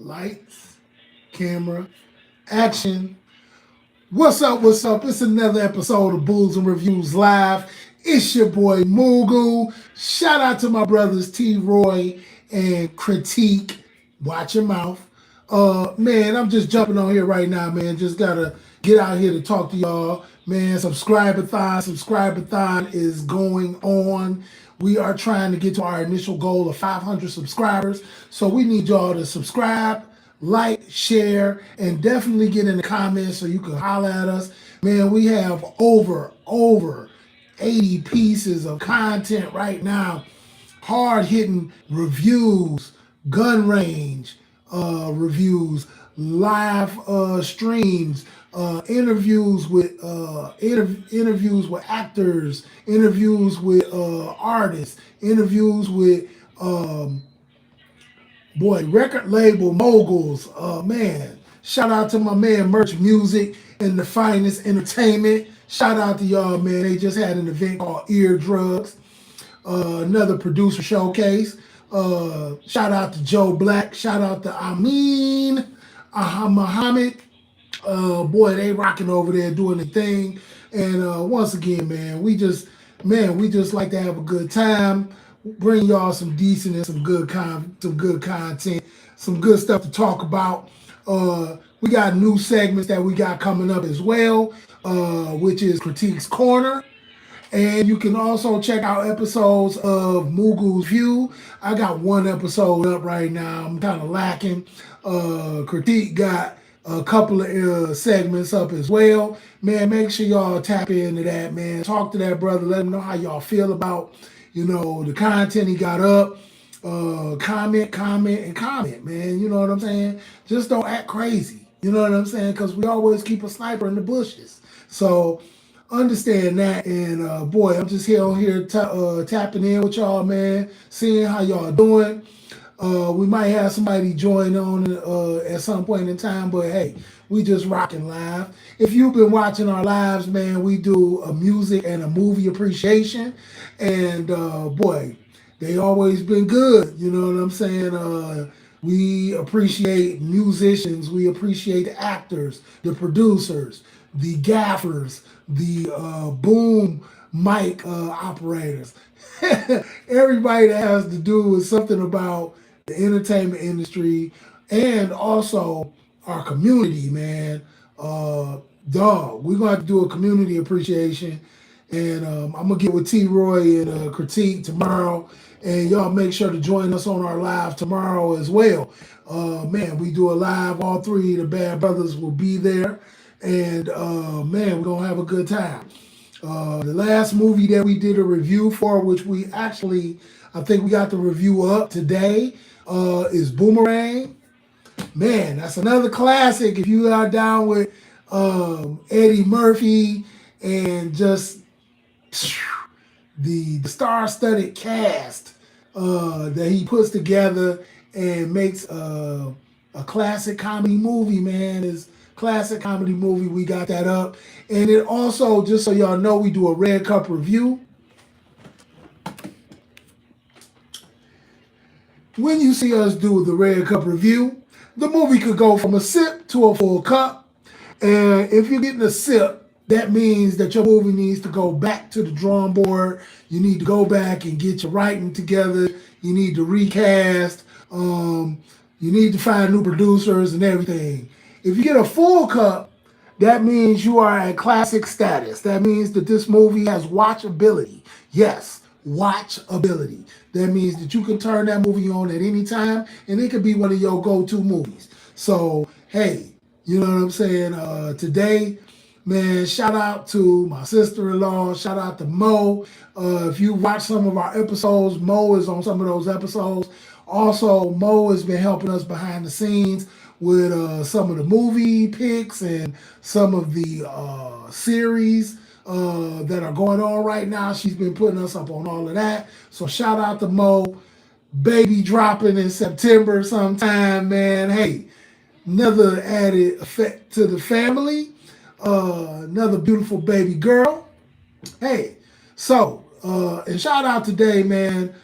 Lights, camera, action. What's up? What's up? It's another episode of Bulls and Reviews Live. It's your boy Mugu. Shout out to my brothers T. Roy and Critique. Watch your mouth. Man, I'm just jumping on here right now, man. Just gotta get out here to talk to y'all. Man, subscribe-a-thon is going on. We are trying to get to our initial goal of 500 subscribers. So we need y'all to subscribe, like, share, and definitely get in the comments so you can holler at us. Man, we have over 80 pieces of content right now. Hard-hitting reviews, gun range reviews, live streams, interviews with actors, interviews with artists, interviews with record label moguls. Man, shout out to my man Merch Music and the Finest Entertainment. Shout out to y'all, man. They just had an event called Ear Drugs. Another producer showcase. Shout out to Joe Black. Shout out to Amin Muhammad. They rocking over there doing the thing. And once again, man, we just like to have a good time. Bring y'all some decent and some good content, some good stuff to talk about. We got new segments that we got coming up as well, which is Critique's Corner. And you can also check out episodes of Mugu's View. I got one episode up right now. I'm kind of lacking. Critique got a couple of segments up as well. Man, make sure y'all tap into that, man. Talk to that brother. Let him know how y'all feel about, the content he got up. Comment, man. You know what I'm saying? Just don't act crazy. You know what I'm saying? Because we always keep a sniper in the bushes. So understand that, and I'm just here tapping in with y'all, man, seeing how y'all doing. We might have somebody join on at some point in time, but hey, we just rocking live. If you've been watching our lives, man, we do a music and a movie appreciation, and they always been good. You know what I'm saying? We appreciate musicians, we appreciate the actors, the producers, the gaffers, the boom mic operators, everybody that has to do with something about the entertainment industry and also our community, man. We're gonna have to do a community appreciation, and I'm gonna get with T. Roy and Critique tomorrow, and y'all make sure to join us on our live tomorrow as well. Man, we do a live, all three of the Bad Brothers will be there, and man, we're gonna have a good time. The last movie that we did a review for, which I think we got the review up today, is Boomerang. Man, that's another classic if you are down with Eddie Murphy and just the star-studded cast that he puts together and makes a classic comedy movie, man. Is classic comedy movie. We got that up. And it also, just so y'all know, we do a Red Cup review. When you see us do the Red Cup review, the movie could go from a sip to a full cup. And if you're getting a sip, that means that your movie needs to go back to the drawing board. You need to go back and get your writing together. You need to recast. You need to find new producers and everything. If you get a full cup, that means you are at classic status. That means that this movie has watchability. Yes, watchability. That means that you can turn that movie on at any time, and it could be one of your go-to movies. So, hey, you know what I'm saying? Today, man, shout out to my sister-in-law. Shout out to Mo. If you watch some of our episodes, Mo is on some of those episodes. Also, Mo has been helping us behind the scenes with some of the movie picks and some of the series that are going on right now. She's been putting us up on all of that. So shout out to Mo. Baby dropping in September sometime, man. Hey, another added effect to the family. Another beautiful baby girl. Hey, so, and shout out today, man.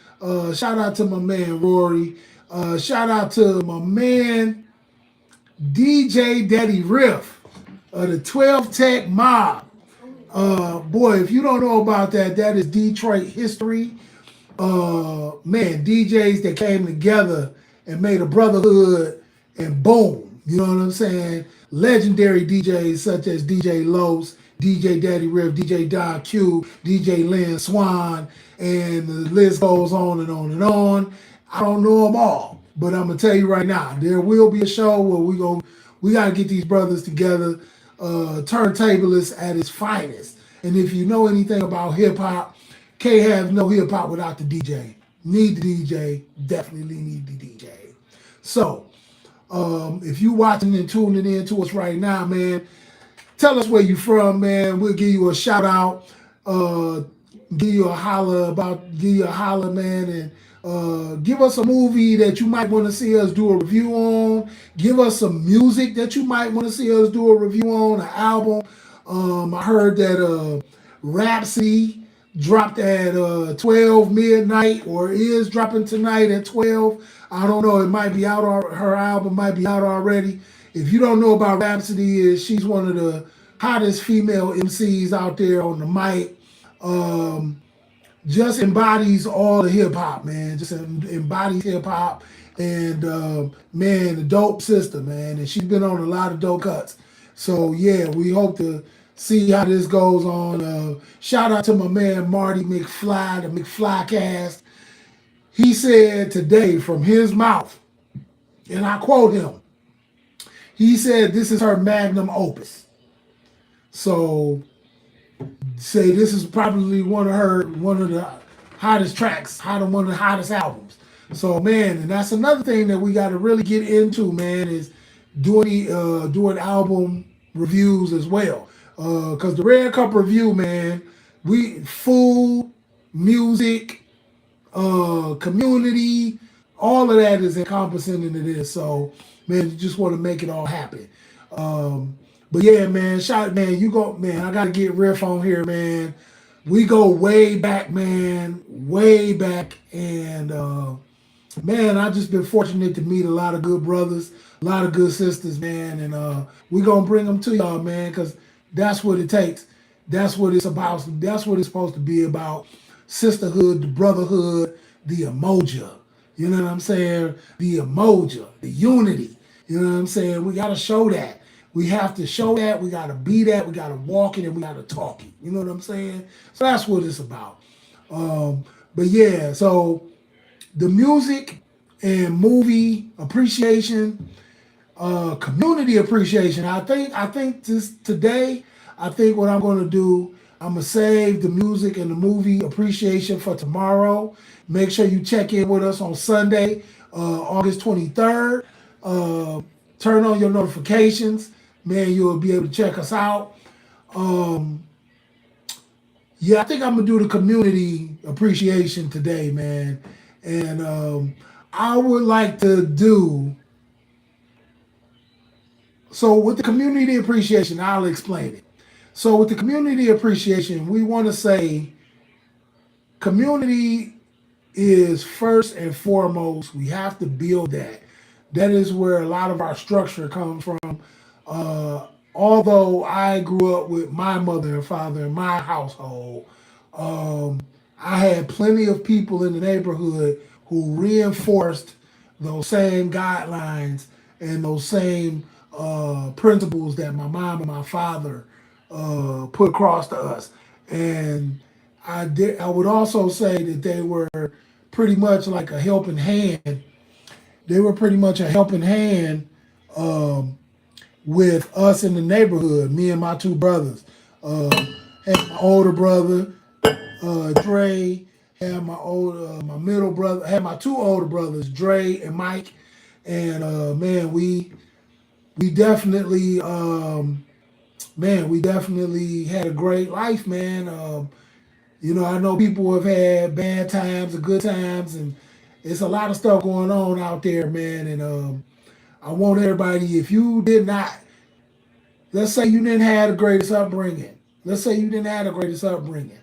Shout out to my man, Rory. Shout out to my man, DJ Daddy Riff of the 12 Tech Mob. Boy, if you don't know about that, that is Detroit history. Man, DJs that came together and made a brotherhood, and boom, you know what I'm saying? Legendary DJs such as DJ Los, DJ Daddy Riff, DJ Don Q, DJ Lynn Swan, and the list goes on and on and on. I don't know them all, but I'm gonna tell you right now, there will be a show where we gotta get these brothers together, turntablists at its finest. And if you know anything about hip hop, can't have no hip hop without the DJ. Need the DJ, definitely need the DJ. So, if you watching and tuning in to us right now, man, tell us where you from, man. We'll give you a shout out, give you a holler, man, and give us a movie that you might want to see us do a review on. Give us some music that you might want to see us do a review on, an album. I heard that Rhapsody dropped at 12 midnight, or is dropping tonight at 12. I don't know. It might be out. Her album might be out already. If you don't know about Rhapsody, she's one of the hottest female MCs out there on the mic. Just embodies all the hip hop, man. Just embodies hip hop, and man, the dope sister, man. And she's been on a lot of dope cuts. So yeah, we hope to see how this goes on. Shout out to my man Marty McFly, the McFly cast. He said today from his mouth, and I quote him, he said this is her magnum opus. So say this is probably one of the hottest tracks, one of the hottest albums. So man, and that's another thing that we got to really get into, man, is doing album reviews as well. Cause the Red Cup review, man, food, music, community, all of that is encompassing into this. So man, you just want to make it all happen. But yeah, man, I gotta get Riff on here, man. We go way back, man, way back, and man, I've just been fortunate to meet a lot of good brothers, a lot of good sisters, man, and we gonna bring them to y'all, man, because that's what it takes. That's what it's about. That's what it's supposed to be about. Sisterhood, the brotherhood, the emoja. You know what I'm saying? The emoja, the unity. You know what I'm saying? We gotta show that. We have to show that. We gotta be that. We gotta walk it, and we gotta talk it. You know what I'm saying? So that's what it's about. But yeah, so the music and movie appreciation, community appreciation. I think today, I think what I'm gonna do, I'm gonna save the music and the movie appreciation for tomorrow. Make sure you check in with us on Sunday, August 23rd. Turn on your notifications, man. You'll be able to check us out. Yeah, I think I'm gonna do the community appreciation today, man. And I would like to do, so with the community appreciation, I'll explain it. So with the community appreciation, we want to say community is first and foremost. We have to build that. That is where a lot of our structure comes from. Although I grew up with my mother and father in my household, I had plenty of people in the neighborhood who reinforced those same guidelines and those same principles that my mom and my father put across to us. And I would also say that they were pretty much like a helping hand. They were pretty much a helping hand with us in the neighborhood, me and my two brothers. Had my older brother, Dre, had my middle brother, had my two older brothers, Dre and Mike. And man, we definitely had a great life, man. You know, I know people have had bad times and good times, and it's a lot of stuff going on out there, man. And I want everybody, if you did not, let's say you didn't have the greatest upbringing. Let's say you didn't have the greatest upbringing.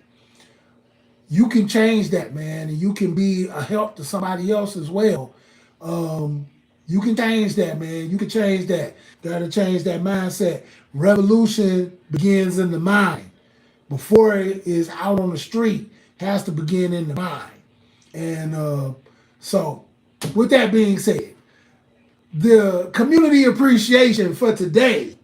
You can change that, man, and you can be a help to somebody else as well. You can change that, man. You can change that. Got to change that mindset. Revolution begins in the mind. Before it is out on the street, has to begin in the mind. And so, with that being said, the community appreciation for today,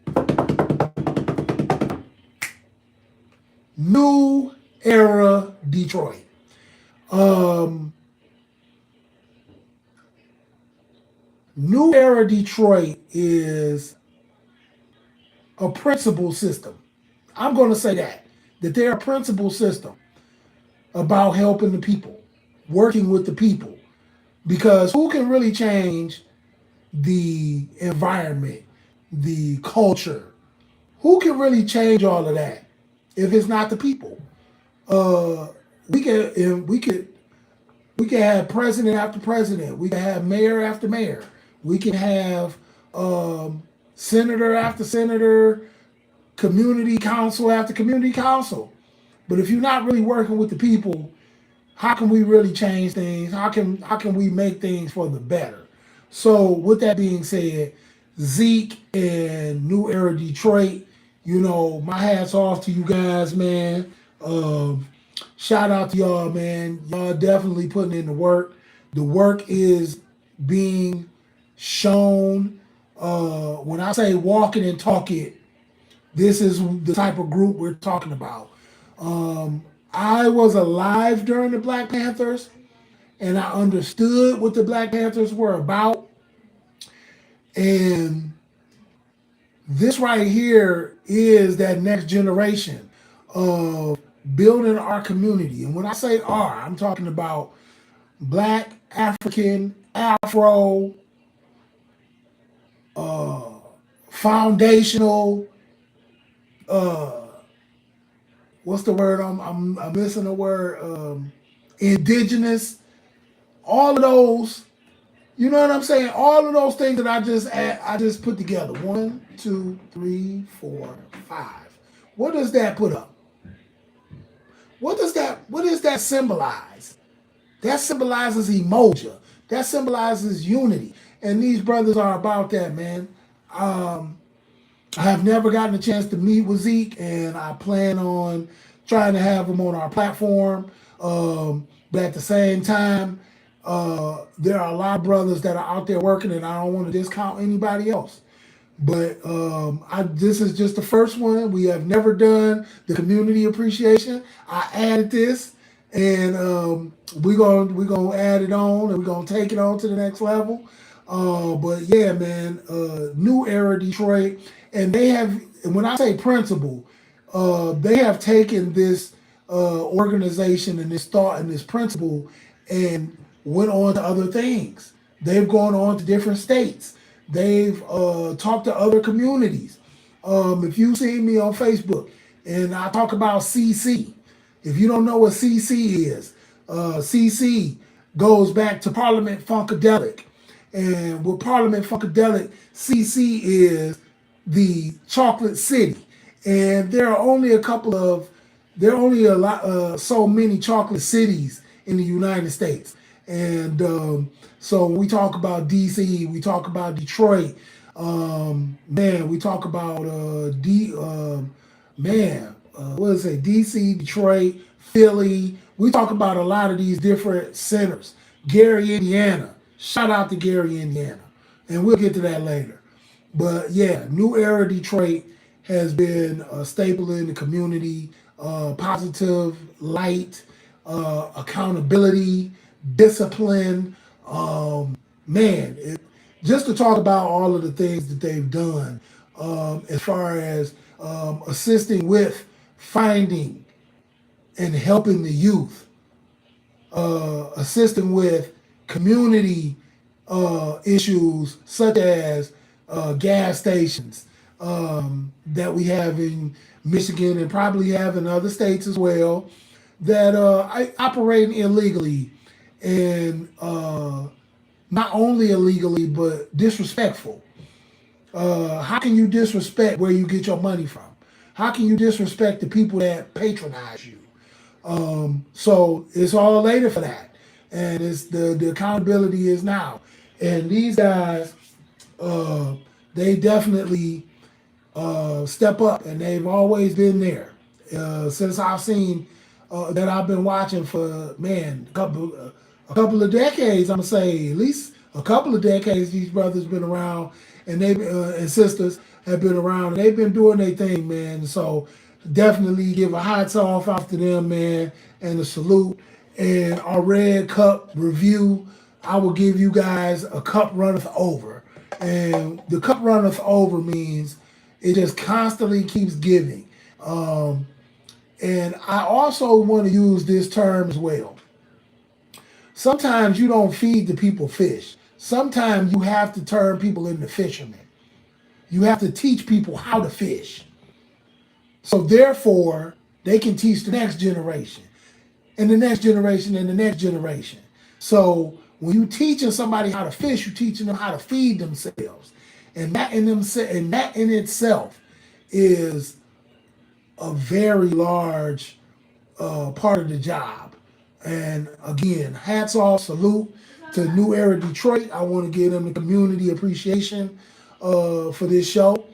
New Era Detroit. New Era Detroit is a principle system. I'm going to say that they're a principle system about helping the people, working with the people. Because who can really change the environment, the culture? Who can really change all of that if it's not the people? We could have president after president. We can have mayor after mayor. We can have senator after senator, community council after community council. But if you're not really working with the people, how can we really change things? How can we make things for the better? So with that being said, Zeke and New Era Detroit, my hat's off to you guys, man. Shout out to y'all, man. Y'all definitely putting in the work. The work is being shown. When I say walk it and talk it, this is the type of group we're talking about. I was alive during the Black Panthers, and I understood what the Black Panthers were about. And this right here is that next generation of building our community. And when I say our, I'm talking about Black, African, Afro, foundational, what's the word? I'm missing a word. Indigenous, all of those. You know what I'm saying? All of those things that I just put together. 1, 2, 3, 4, 5. What does that put up? What does that symbolize? That symbolizes emoja. That symbolizes unity. And these brothers are about that, man. I have never gotten a chance to meet with Zeke, and I plan on trying to have him on our platform. But at the same time, there are a lot of brothers that are out there working, and I don't want to discount anybody else. But this is just the first one. We have never done the community appreciation. I added this, and we're gonna add it on, and we're gonna take it on to the next level. But yeah, man, New Era Detroit, and they have. And when I say principle, they have taken this organization and this thought and this principle and went on to other things. They've gone on to different states. They've talked to other communities. If you see me on Facebook and I talk about CC, if you don't know what CC is, CC goes back to Parliament Funkadelic. And with Parliament Funkadelic, CC is the chocolate city. And there are only so many chocolate cities in the United States. And so when we talk about DC, we talk about Detroit, we talk about DC, Detroit, Philly. We talk about a lot of these different centers. Gary, Indiana. Shout out to Gary, Indiana. And we'll get to that later. But yeah, New Era Detroit has been a staple in the community. Positive, light, accountability, discipline. Just to talk about all of the things that they've done as far as assisting with finding and helping the youth, assisting with community issues such as gas stations that we have in Michigan and probably have in other states as well that operate illegally and not only illegally but disrespectful. How can you disrespect where you get your money from? How can you disrespect the people that patronize you? So it's all later for that. And it's the accountability is now. And these guys, they definitely step up, and they've always been there since I've seen that I've been watching for man a couple of decades. I'm gonna say at least a couple of decades. These brothers been around, and they and sisters have been around, and they've been doing their thing, man. So definitely give a hats off out to them, man, and a salute. And our red cup review, I will give you guys a cup runneth over. And the cup runneth over means it just constantly keeps giving. And I also want to use this term as well. Sometimes you don't feed the people fish. Sometimes you have to turn people into fishermen. You have to teach people how to fish. So therefore, they can teach the next generation and the next generation and the next generation. So when you teaching somebody how to fish, you're teaching them how to feed themselves. And that in itself is a very large part of the job. And again, hats off, salute to New Era Detroit. I want to give them the community appreciation for this show.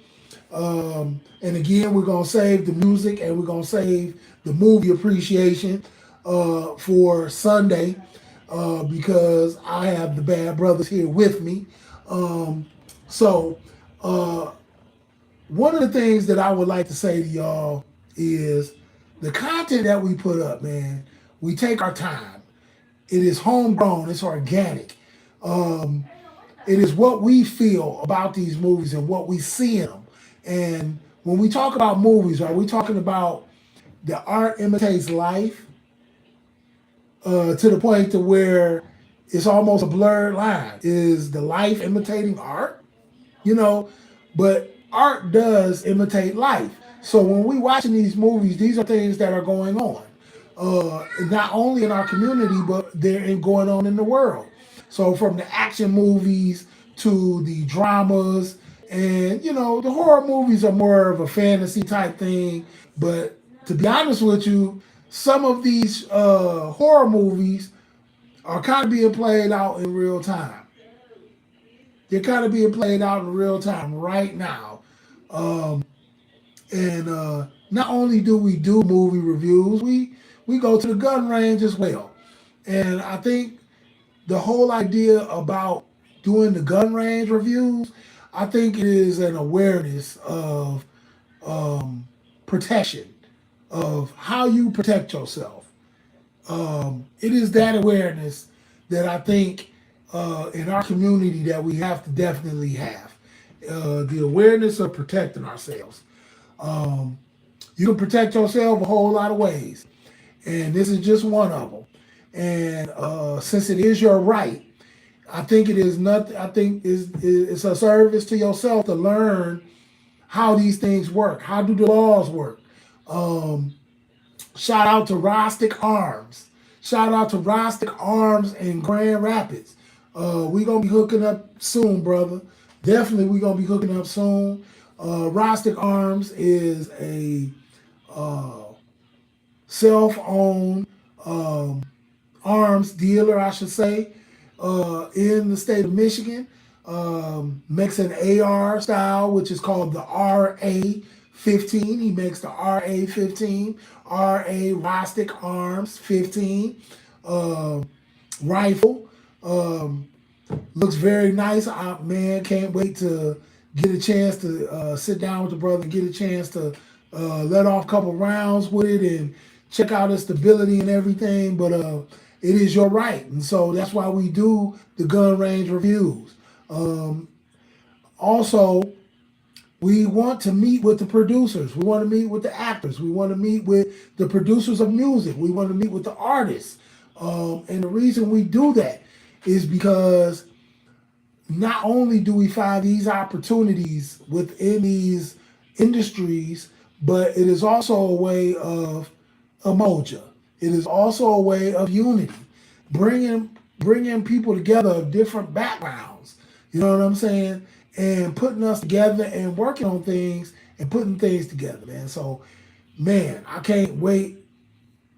And again, we're going to save the music and we're going to save the movie appreciation for Sunday because I have the Bad Brothers here with me. So one of the things that I would like to say to y'all is the content that we put up, man, we take our time. It is homegrown. It's organic. It is what we feel about these movies and what we see in them. And when we talk about movies, are we talking about the art imitates life to the point to where it's almost a blurred line? Is the life imitating art? You know, but art does imitate life. So when we watching these movies, these are things that are going on. Not only in our community, but they're going on in the world. So from the action movies to the dramas, and you know, the horror movies are more of a fantasy type thing. But to be honest with you, some of these horror movies are kind of being played out in real time. They're kind of being played out in real time right now. And not only do we do movie reviews, we go to the gun range as well. And I think the whole idea about doing the gun range reviews, I think it is an awareness of protection, of how you protect yourself. It is that awareness that I think in our community that we have to definitely have. The awareness of protecting ourselves. You can protect yourself a whole lot of ways. And this is just one of them. And since it is your right, I think it is nothing. I think it's a service to yourself to learn how these things work. How do the laws work? Shout out to Rostic Arms. Shout out to Rostic Arms in Grand Rapids. We gonna be hooking up soon, brother. Definitely, we gonna be hooking up soon. Rostic Arms is a self-owned arms dealer, I should say, in the state of Michigan. Makes an AR style, which is called the RA-15. He makes the RA-15, RA Rostic Arms 15 rifle. Looks very nice. Man, can't wait to get a chance to sit down with the brother and get a chance to let off a couple rounds with it and check out its stability and everything. But it is your right. And so that's why we do the gun range reviews. Also, we want to meet with the producers. We want to meet with the actors. We want to meet with the producers of music. We want to meet with the artists. And the reason we do that is because not only do we find these opportunities within these industries, but it is also a way of emoja. It is also a way of unity, bringing people together of different backgrounds. You know what I'm saying? And putting us together and working on things and putting things together, man. So, man, I can't wait.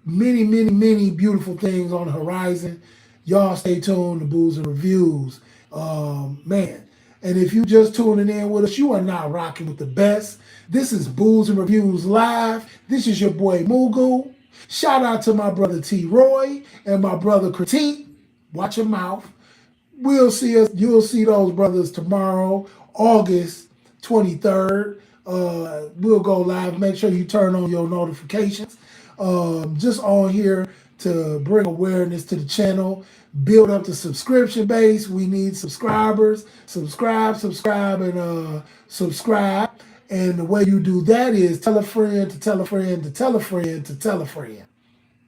Many, many, many beautiful things on the horizon. Y'all stay tuned to Booze and Reviews. Man. And if you just tuning in with us, you are not rocking with the best. This is Booze and Reviews Live. This is your boy Mugu. Shout out to my brother T. Roy and my brother Critique. Watch your mouth. We'll see us. You'll see those brothers tomorrow, August 23rd. We'll go live. Make sure you turn on your notifications. Just on here to bring awareness to the channel, build up the subscription base. We need subscribers. Subscribe, and subscribe. And the way you do that is tell a friend to tell a friend to tell a friend to tell a friend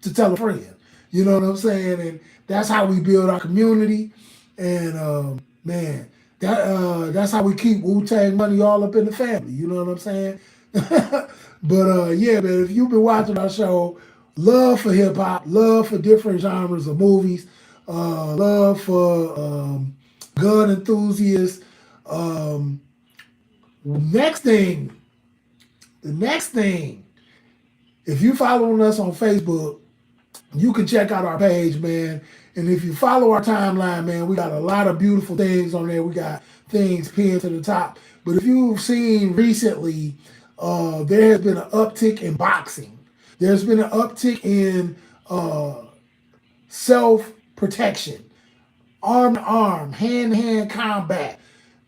to tell a friend. You know what I'm saying? And that's how we build our community. And man, that's how we keep Wu-Tang money all up in the family. You know what I'm saying? But yeah, man, if you've been watching our show, love for hip hop, love for different genres of movies, love for gun enthusiasts. The next thing, if you following us on Facebook, you can check out our page, man. And if you follow our timeline, man, we got a lot of beautiful things on there. We got things pinned to the top. But if you've seen recently, there has been an uptick in boxing. There's been an uptick in self-protection, arm-to-arm, hand-to-hand combat.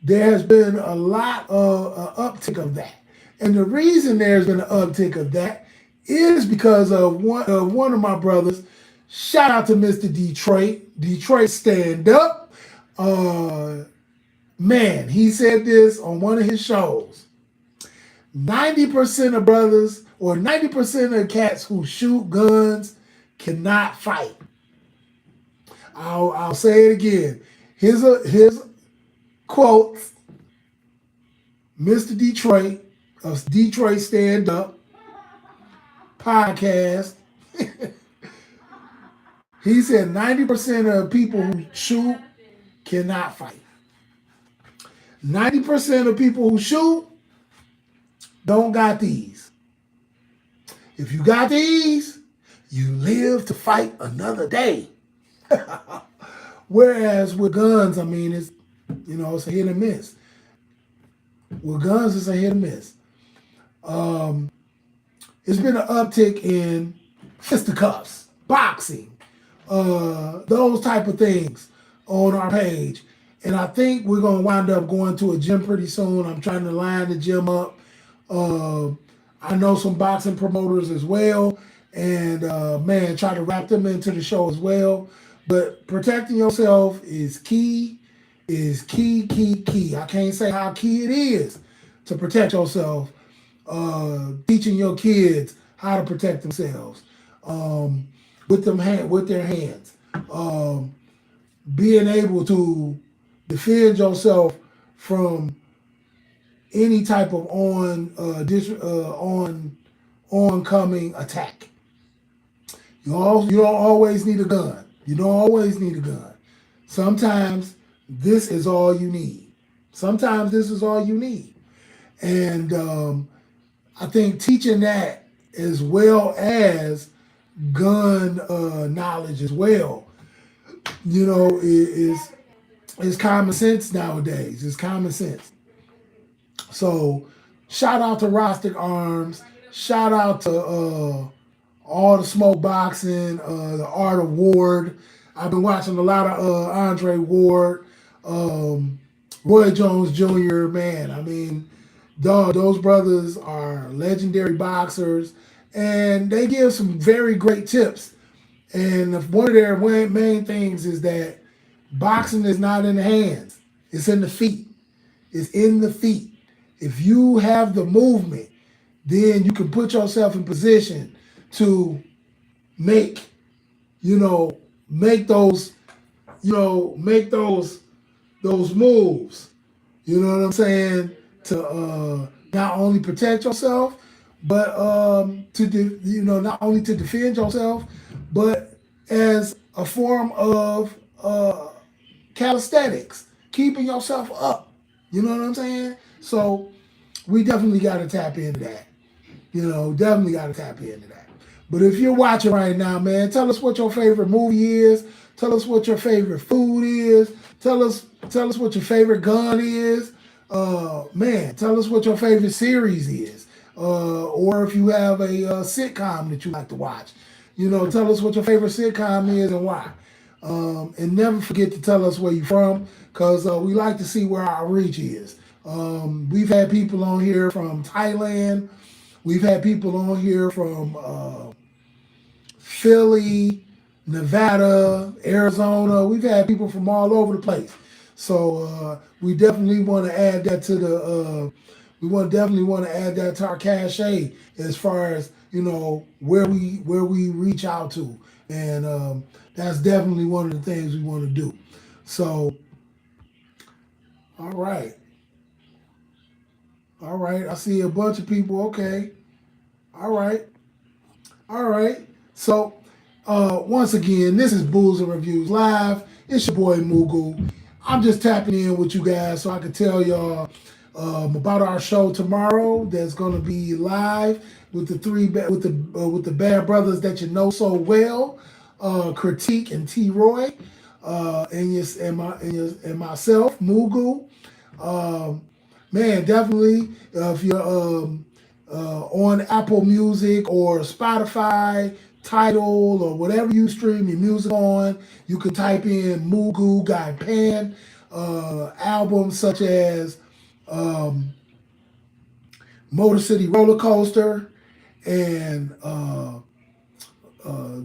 There has been a lot of uptick of that. And the reason there's been an uptick of that is because of one of my brothers. Shout out to Mr. Detroit Stand Up. Man, he said this on one of his shows. 90% of brothers or 90% of cats who shoot guns cannot fight. I'll say it again. Here's quotes. Mr. Detroit of Detroit Stand Up podcast. He said 90% of people who shoot cannot fight. 90% of people who shoot don't got these. If you got these, you live to fight another day. Whereas with guns, I mean, it's a hit and miss. With guns, it's a hit and miss. It's been an uptick in fisticuffs, boxing, those type of things on our page. And I think we're going to wind up going to a gym pretty soon. I'm trying to line the gym up. I know some boxing promoters as well. And, man, try to wrap them into the show as well. But protecting yourself is key, key. I can't say how key it is to protect yourself. Teaching your kids how to protect themselves with their hands. Being able to defend yourself from any type of oncoming attack. You don't always need a gun. You don't always need a gun. Sometimes this is all you need. And I think teaching that as well as gun knowledge as well, is common sense nowadays. It's common sense. So shout out to Rostic Arms. Shout out to all the smoke boxing, the Art of Ward. I've been watching a lot of Andre Ward, Roy Jones Jr., man. I mean, those brothers are legendary boxers, and they give some very great tips. And one of their main things is that boxing is not in the hands. It's in the feet. It's in the feet. If you have the movement, then you can put yourself in position to make those moves. You know what I'm saying? To not only protect yourself, but not only to defend yourself, but as a form of calisthenics, keeping yourself up. You know what I'm saying? So we definitely got to tap into that. But if you're watching right now, man, tell us what your favorite movie is. Tell us what your favorite food is. Tell us what your favorite gun is. Man, tell us what your favorite series is. Or if you have a sitcom that you like to watch. Tell us what your favorite sitcom is and why. And never forget to tell us where you're from, because we like to see where our reach is. We've had people on here from Thailand. We've had people on here from Philly, Nevada, Arizona. We've had people from all over the place. So we definitely want to add that to the. Definitely want to add that to our cachet as far as where we reach out to, and that's definitely one of the things we want to do. So, all right, I see a bunch of people. Okay, all right. All right. So, once again, this is Booze and Reviews Live. It's your boy Mugu. I'm just tapping in with you guys so I can tell y'all about our show tomorrow. That's going to be live with the bad brothers that you know so well, Critique and T. Roy, and myself, Mugu. Man, definitely if you're on Apple Music or Spotify, Tidal, or whatever you stream your music on, you can type in Mugu Guy Pan. Albums such as Motor City Roller Coaster and The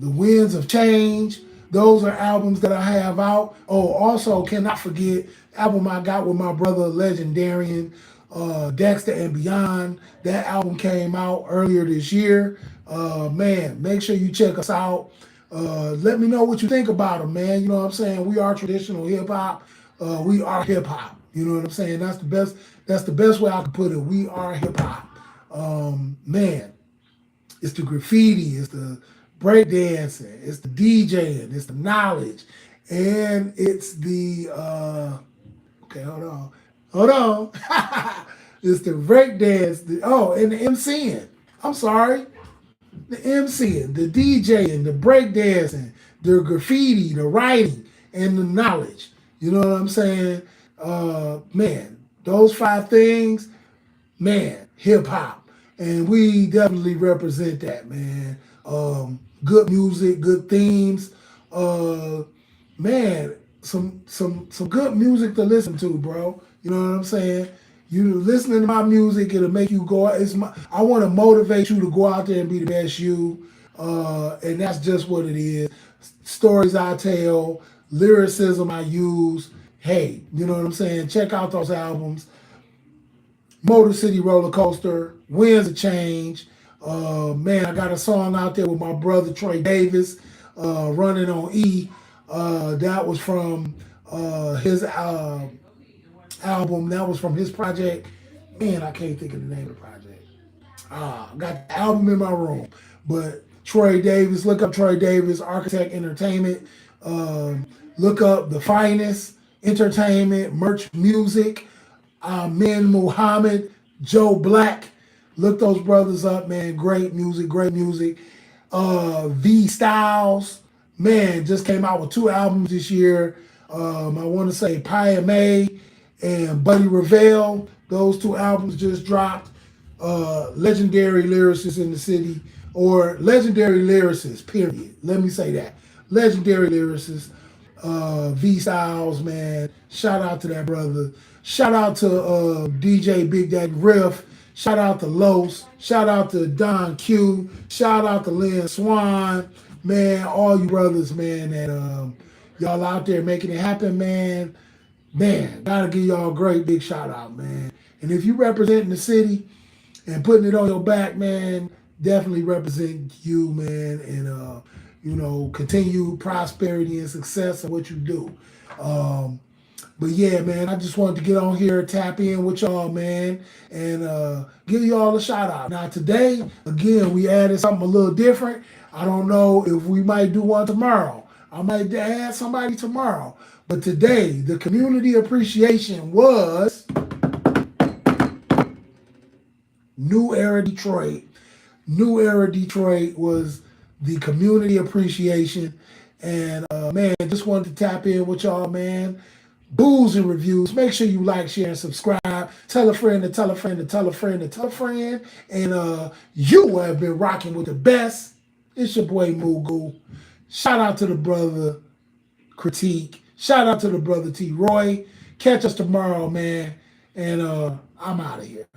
Winds of Change. Those are albums that I have out. Oh, also cannot forget album I got with my brother Legendarian, Dexter and Beyond. That album came out earlier this year. Man, make sure you check us out. Let me know what you think about them, man. You know what I'm saying? We are traditional hip hop. We are hip hop. You know what I'm saying? That's the best. That's the best way I can put it. We are hip hop. Man, it's the graffiti. It's the breakdancing. It's the DJing. It's the knowledge, and it's the okay. Hold on. It's the breakdance. And the MCing. I'm sorry. The MCing, the DJing, the breakdancing, the graffiti, the writing, and the knowledge. You know what I'm saying? Man, those 5 things, man, hip hop. And we definitely represent that, man. Good music, good themes. Man, some good music to listen to, bro. You know what I'm saying? You listening to my music, it'll make you go. I want to motivate you to go out there and be the best you, and that's just what it is. Stories I tell, lyricism I use. Hey, you know what I'm saying? Check out those albums. Motor City Roller Coaster, Winds of Change. Man, I got a song out there with my brother Troy Davis, Running on E. That was from his album. That was from his project. Man, I can't think of the name of the project. I got the album in my room. But Troy Davis, look up Troy Davis, Architect Entertainment. Look up The Finest Entertainment, Merch Music, Min Muhammad, Joe Black. Look those brothers up, man. Great music, great music. V Styles, man, just came out with 2 albums this year. I want to say Pia May and Buddy Revell. Those 2 albums just dropped. Legendary lyricists in the city, or legendary lyricists, period. Let me say that. Legendary lyricists. V Styles, man. Shout out to that brother. Shout out to DJ Big Daddy Riff. Shout out to Los. Shout out to Don Q. Shout out to Lynn Swan. Man, all you brothers, man, that y'all out there making it happen, man. Man, gotta give y'all a great big shout out, man. And if you representing the city and putting it on your back, man, definitely represent you, man, and continue prosperity and success in what you do. But yeah, man, I just wanted to get on here, tap in with y'all, man, and give y'all a shout out. Now today, again, we added something a little different. I don't know if we might do one tomorrow. I might add somebody tomorrow. But today, the community appreciation was New Era Detroit. New Era Detroit was the community appreciation. And man, just wanted to tap in with y'all, man. Booze and reviews. Make sure you like, share, and subscribe. Tell a friend to tell a friend to tell a friend to tell a friend. And you have been rocking with the best. It's your boy Mugu. Shout out to the brother Critique. Shout out to the brother T. Roy. Catch us tomorrow, man. And I'm out of here.